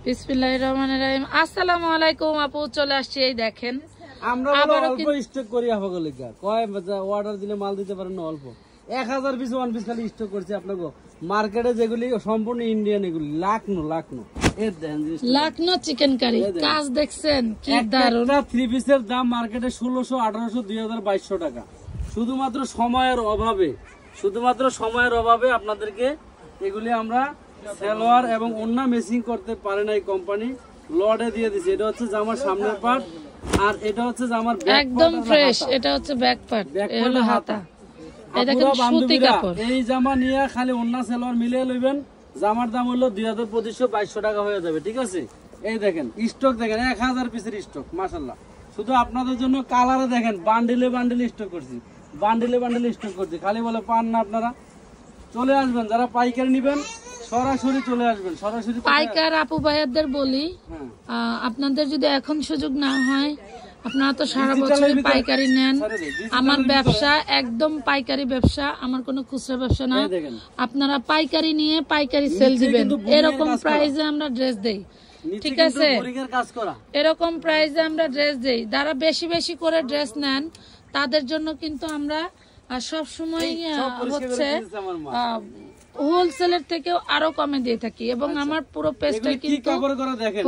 বিসমিল্লাহির রহমানির রহিম। আসসালামু আলাইকুম আপু, চলে আসছি। এই দেখেন আমরা অল্প স্টক করি আপনাদের লিগা কয় অর্ডার দিলে মাল দিতে পারেন না, অল্প 1000 পিস ওয়ান পিস খালি স্টক করছি আপনাকে। মার্কেটে যেগুলি সম্পূর্ণ ইন্ডিয়ান, এগুলি লাখনো এর দেন লাখনো চিকেন কারি কাজ দেখছেন কি দারুণ। একটা 3 পিসের দাম মার্কেটে 1600, 1800, 2000, 2200 টাকা। শুধুমাত্র সময়ের অভাবে আপনাদেরকে এগুলি আমরা সেলোয়ার এবং অন্য মেসিং করতে পারে না এই কোম্পানি, লর্ডে দিয়ে দিছে। এটা হচ্ছে জামার সামনের পার্ট, আর এটা হচ্ছে জামার ব্যাক পার্ট, একদম ফ্রেশ। এটা হচ্ছে ব্যাক পার্ট, এটা হলো হাতা। এই দেখেন সুতি কাপড়। এই জামা নিয়ে খালি অন্য সেলোয়ার মিলিয়ে লইবেন, জামার দাম হলো 2200, 2200 টাকা হয়ে যাবে, ঠিক আছে? এই দেখেন স্টক দেখেন, 1000 পিসের স্টক মাশাআল্লাহ। শুধু আপনাদের জন্য কালারে দেখেন, বান্ডিলে স্টক করছি, বান্ডিলে স্টক করছি। খালি বলে পান না আপনারা, চলে আসবেন। যারা পাইকারি নেবেন সরাসরি চলে আসবেন, সরাসরি পাইকার আপু ভাইয়াদের বলি, আপনাদের যদি এখন সুযোগ না হয়, আপনারা তো সারা বছর পাইকারি নেন। আমার ব্যবসা একদম পাইকারি ব্যবসা, আমার কোনো খুচরা ব্যবসা না। আপনারা পাইকারি নিয়ে পাইকারি সেল দিবেন। এরকম প্রাইসে আমরা ড্রেস দেই, ঠিক আছে? এরকম প্রাইসে আমরা ড্রেস দেই। যারা বেশি বেশি করে ড্রেস নেন তাদের জন্য কিন্তু আমরা সব সময় হচ্ছে হোলসেলের থেকেও আরো কমে দিয়ে থাকি, এবং আমার পুরো পেজটা কিন্তু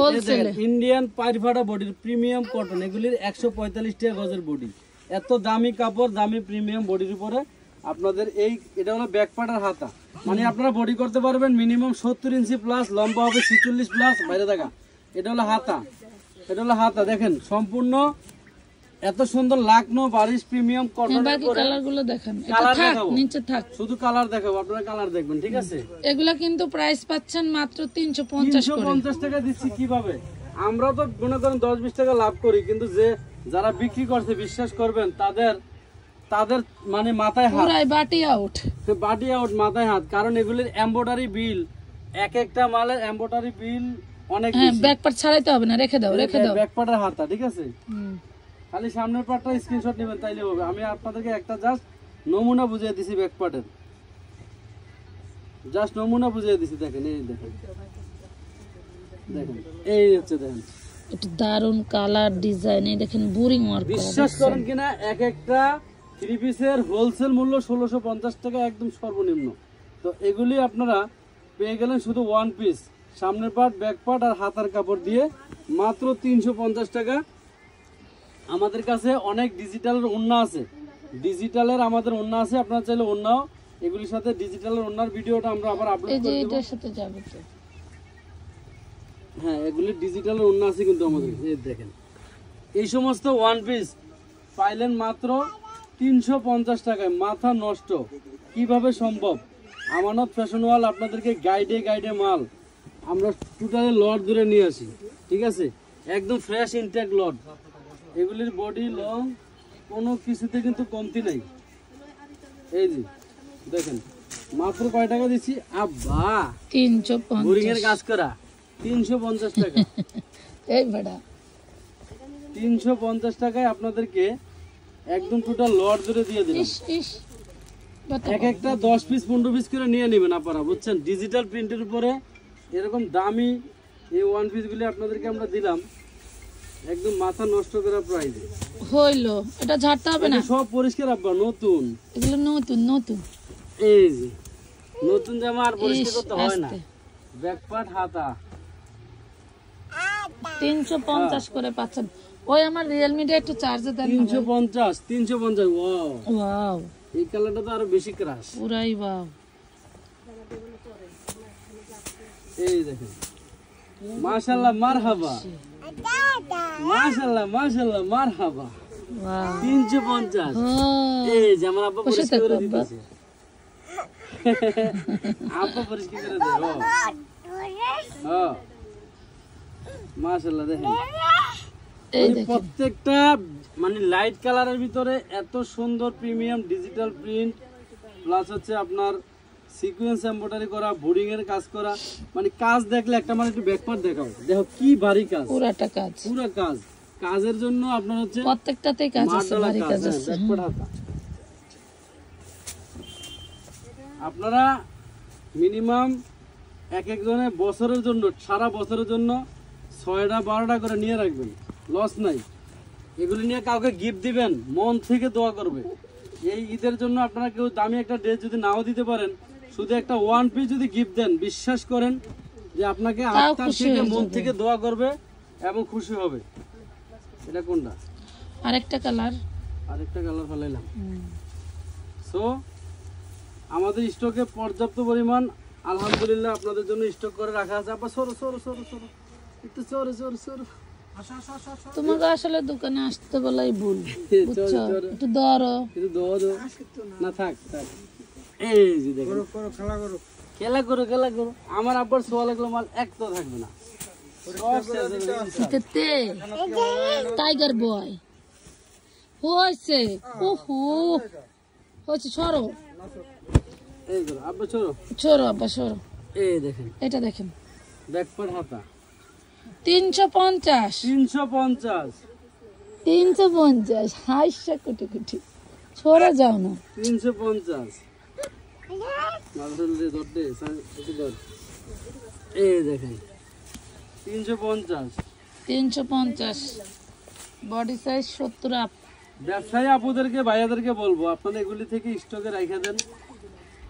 হোলসেল। ইন্ডিয়ান পাইরফাটা বডির প্রিমিয়াম কটন, এগুলির 145 টাকা গজের বডি। এত দামি কাপড়, দামি প্রিমিয়াম বডির উপরে আপনাদের এটা হলো ব্যাক পার্ট আর হাতা। মানে আপনারা বডি করতে পারবেন মিনিমাম 70 ইঞ্চি প্লাস, লম্বা হবে 46 প্লাস, বাইরে দেখা। এটা হলো হাতা, দেখেন সম্পূর্ণ এত সুন্দর লাখনো বারিশ প্রিমিয়াম কটন। বাকি কালার গুলো দেখেন, এটা থাক নিচে থাক, শুধু কালার দেখাবো, আপনারা কালার দেখবেন, ঠিক আছে? এগুলা কিন্তু প্রাইস পাচ্ছেন মাত্র 350 টাকা দিচ্ছি। কিভাবে? আমরা তো মনে করেন 10-20 টাকা লাভ করি, কিন্তু যারা বিক্রি করছে বিশ্বাস করবেন, তাদের মানে মাথায় হাত, পুরাই বাটি আউট মাথায় হাত। কারণ এগুলির এমব্রয়ডারি বিল, একটা মালের এমব্রয়ডারি বিল অনেক বেশি। ব্যাক পার্ট ছাড়াইতে হবে না, রেখে দাও ব্যাক পার্টের হাতা, ঠিক আছে? খালি সামনের পার্টটা স্ক্রিনশট নেবেন, তাইলে হবে। আমি আপনাদেরকে একটা জাস্ট নমুনা বুঝিয়ে দিছি, ব্যাক পার্টের জাস্ট নমুনা বুঝিয়ে দিছি। দেখেন, এই দেখেন, এই হচ্ছে দেখেন, এটা দারুন কালার ডিজাইন। এই দেখেন বোরিং ওয়ার্ক। বিশ্বাস করেন কিনা, একটা 3 পিসের হোলসেল মূল্য 1650 টাকা, একদম সর্বনিম্ন। তো এগুলি আপনারা পেয়ে গেলেন শুধু ওয়ান পিস, সামনের পার্ট, ব্যাক পার্ট আর হাতার কাপড় দিয়ে মাত্র 350 টাকা। আমাদের কাছে অনেক ডিজিটালের ওড়না আছে, আমাদের ওড়না আছে। আপনারা চাইলে ওড়নাও এগুলির সাথে ডিজিটালের ওড়নার ভিডিওটা আমরা আবার আপলোড করে দেব। এটার সাথে যাবে তো, হ্যাঁ, এগুলি ডিজিটালের ওড়না আছে কিন্তু আমাদের। এই দেখেন, এই সমস্ত ওয়ান পিস পাইলেন মাত্র 350 টাকায়। মাথা নষ্ট, কিভাবে সম্ভব? আমানত ফ্যাশন ওয়াল আপনাদেরকে গাইডে মাল আমরা টোটালি লট ধরে নিয়ে আসি, ঠিক আছে? একদম ফ্রেশ ইনটেক লট। এগুলির বডি লং কোনো কিছুতে কিন্তু কমতি নাই। এই যে দেখেন, মাত্র কয় টাকা দিচ্ছি আব্বা? 350 বোরিং এর কাজ করা 350 টাকা। এই ভাড়া 350 টাকায় আপনাদেরকে একদম টোটাল লট ধরে দিয়ে দিলাম। একটা 10 পিস 15 পিস করে নিয়ে নেবেন আপনারা, বুঝছেন? ডিজিটাল প্রিন্টের উপরে এরকম দামি এই ওয়ান পিস গুলি আপনাদেরকে আমরা দিলাম একদম মাথা নষ্ট করা প্রাইসে। হইলো, এটা ঝাড়তে হবে না, সব পরিষ্কার আব্বা, নতুন। এগুলো নতুন এই যে নতুন জামা, আর পরিষ্কার করতে হয় না। ব্যাক পার্ট, হাতা 350 করে পাচ্ছেন। ওই আমার রিয়েলমিটা একটু চার্জে দেন। 350 ওয়াও, এই কালারটা তো আরো বেশি ক্রাশ, পুরাই ওয়াও। এই দেখেন, মাশাআল্লাহ, মারহাবা, মাশাআল্লাহ, মারহাবা। 350। এই যে আমার আব্বা পরিষ্কার করে দিতেছে, আব্বা পরিষ্কার করে দেয়। মাশাআল্লাহ, দেখেন প্রত্যেকটা মানে লাইট কালারের ভিতরে এত সুন্দর প্রিমিয়াম ডিজিটাল প্রিন্ট, প্লাস হচ্ছে আপনার সিকোয়েন্স এমব্রয়ডারি করা, বোর্ডিং এর কাজ করা। মানে কাজ দেখলে একটা মানে একটু ব্যাকপার্ট দেখাও, দেখো কি ভারী কাজ, পুরো কাজ। কাজের জন্য আপনার হচ্ছে প্রত্যেকটাতেই কাজ আছে, ভারী কাজ আছে। আপনারা মিনিমাম এক একজনে বছরের জন্য, সারা বছরের জন্য 6টা 12টা করে নিয়ে রাখবেন, লস নাই। এগুলি নিয়ে কাউকে গিফট দিবেন, মন থেকে দোয়া করবে। এই ঈদের জন্য আপনারা কেউ দামি একটা ড্রেস যদি নাও দিতে পারেন, শুধু একটা ওয়ান পিস যদি গিফট দেন, বিশ্বাস করেন যে আপনাকে আত্মার থেকে মন থেকে দোয়া করবে এবং খুশি হবে। এটা কোনটা? আরেকটা কালার ফেলাইলাম। সো আমাদের স্টকে পর্যাপ্ত পরিমাণ আলহামদুলিল্লাহ আপনাদের জন্য স্টক করে রাখা আছে। আপা সরো সরো সরো সরো, একটু সরো সরো সরো। তোমাকে আসলে দোকানে আসতে বলাই ভুল, বুঝছো? একটু ধরো, একটু ধরো না, থাক থাক। এই যে দেখো, খেলা করো খেলা করো। আমার আব্বার সোয়া লাগলো মাল একটা থাকবে না। টাইগার বয় হয়েছে, ওহো হয়েছে। সরো, এই ধরো আব্বা, সরো সরো আব্বা সরো। এই দেখেন, এটা দেখেন, ব্যাকপার্ট হাতা 350 350 350। হাইসা কোটি কোটি, সরে যাও না। 350। এই দেখেন 350 350, বডি সাইজ 70 আপ। ব্যবসায়ী আপুদেরকে ভাইয়াদেরকে বলবো আপনারা এগুলি থেকে স্টকে রেখে দেন।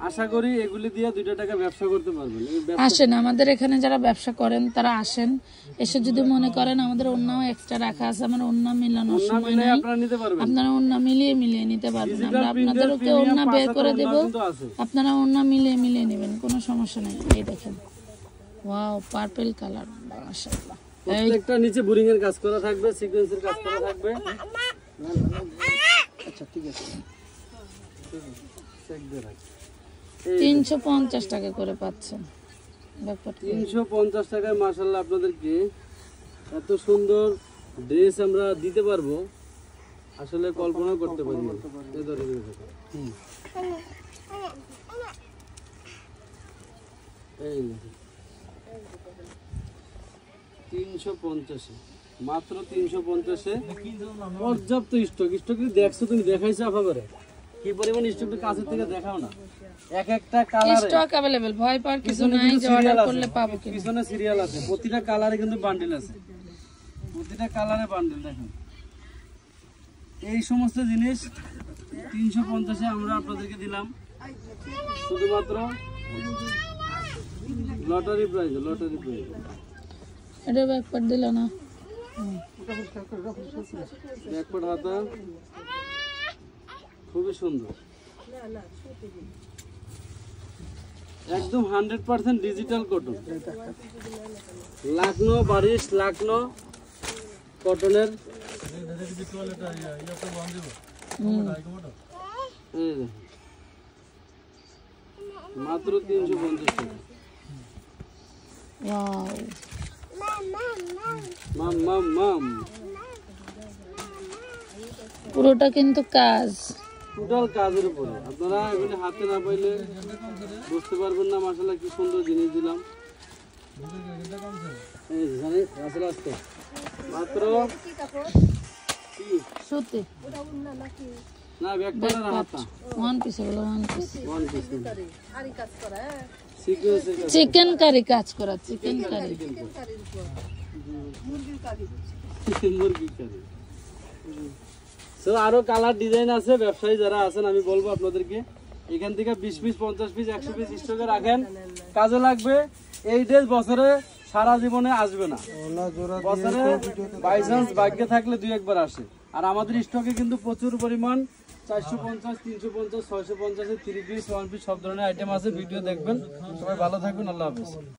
আশা করি এগুলি দিয়ে 2 টাকা ব্যবসা করতে পারবেন। আসেন আমাদের এখানে যারা ব্যবসা করেন তারা আসেন, এসে যদি মনে করেন আমাদের অন্যও এক্সট্রা রাখা আছে, আমার অন্য মিলানোর সময় নাই, আপনারা নিতে পারবেন। আপনারা অন্য মিলিয়ে নিতে পারবেন। আমরা আপনাদেরকে অন্য বের করে দেব, আপনারা অন্য মিলিয়ে নেবেন, কোনো সমস্যা নাই। এই দেখেন, ওয়াও পার্পল কালার, মাশাআল্লাহ। প্রত্যেকটা নিচে বোরিং এর কাজ করা থাকবে, সিকোয়েন্সের কাজ করা থাকবে। আচ্ছা ঠিক আছে, 350 টাকা করে পাচ্ছেন। 350 টাকায় মাশাআল্লাহ আপনাদেরকে এত সুন্দর ড্রেস আমরা দিতে পারবো, আসলে কল্পনা করতে পারি না। এই 350, মাত্র 350-এ পর্যাপ্ত স্টক। স্টক দেখছো তুমি, দেখাইছো আপনাদের কি পরিমাণ স্টক, কাছের থেকে দেখাও না। এক একটা কালারে স্টক अवेलेबल, ভয় পাওয়ার কিছু নাই, যে অর্ডার করলে পাবো। পিছনে সিরিয়াল আছে, প্রতিটা কালারে কিন্তু বান্ডেল আছে, প্রতিটা কালারে বান্ডেল। দেখেন এই সমস্ত জিনিস 350-এ আমরা আপনাদেরকে দিলাম, শুধুমাত্র লটারি প্রাইজ। লটারি প্রাইজ এটা ব্যাকপার্ট দিল না, ব্যাকপার্ট হাতা খুবই সুন্দর, একদম 100% ডিজিটাল কটন, লাকনো বারিশ, লাকনো কটনের। মাত্র 350 টাকা। ওয়াও, মাম মাম মাম, পুরোটা কিন্তু কাজ, টোটাল কাজের উপরে। আপনারা এগুলি হাতে না পাইলে বুঝতে পারবেন না মাশাআল্লাহ কি সুন্দর জিনিস দিলাম। এই জানেন আসলে আজকে মাত্র কি সুতি না, ব্যাকপার্টের হাতা ওয়ান পিস, হলো ওয়ান পিস, আরি কাজ করা, সিকোয়েন্সের কাজ, চিকেন কারি কাজ করা, চিকেন কারি, মুরগির কারি, মুরগি কারি। সো আরো কালার ডিজাইন আছে। ব্যবসায়ী যারা আছেন আমি বলবো আপনাদেরকে এখান থেকে 20 পিস 50 পিস 100 পিস স্টকে রাখেন, কাজে লাগবে। এই ড্রেস বছরে সারা জীবনে আসবে না, বছরে বাই চান্স ভাগ্যে থাকলে 2-1 বার আসে। আর আমাদের স্টকে কিন্তু প্রচুর পরিমাণ 450, 350, 650 3 পিস 1 পিস সব ধরনের আইটেম আছে। ভিডিও দেখবেন। সবাই ভালো থাকবেন, আল্লাহ হাফেজ।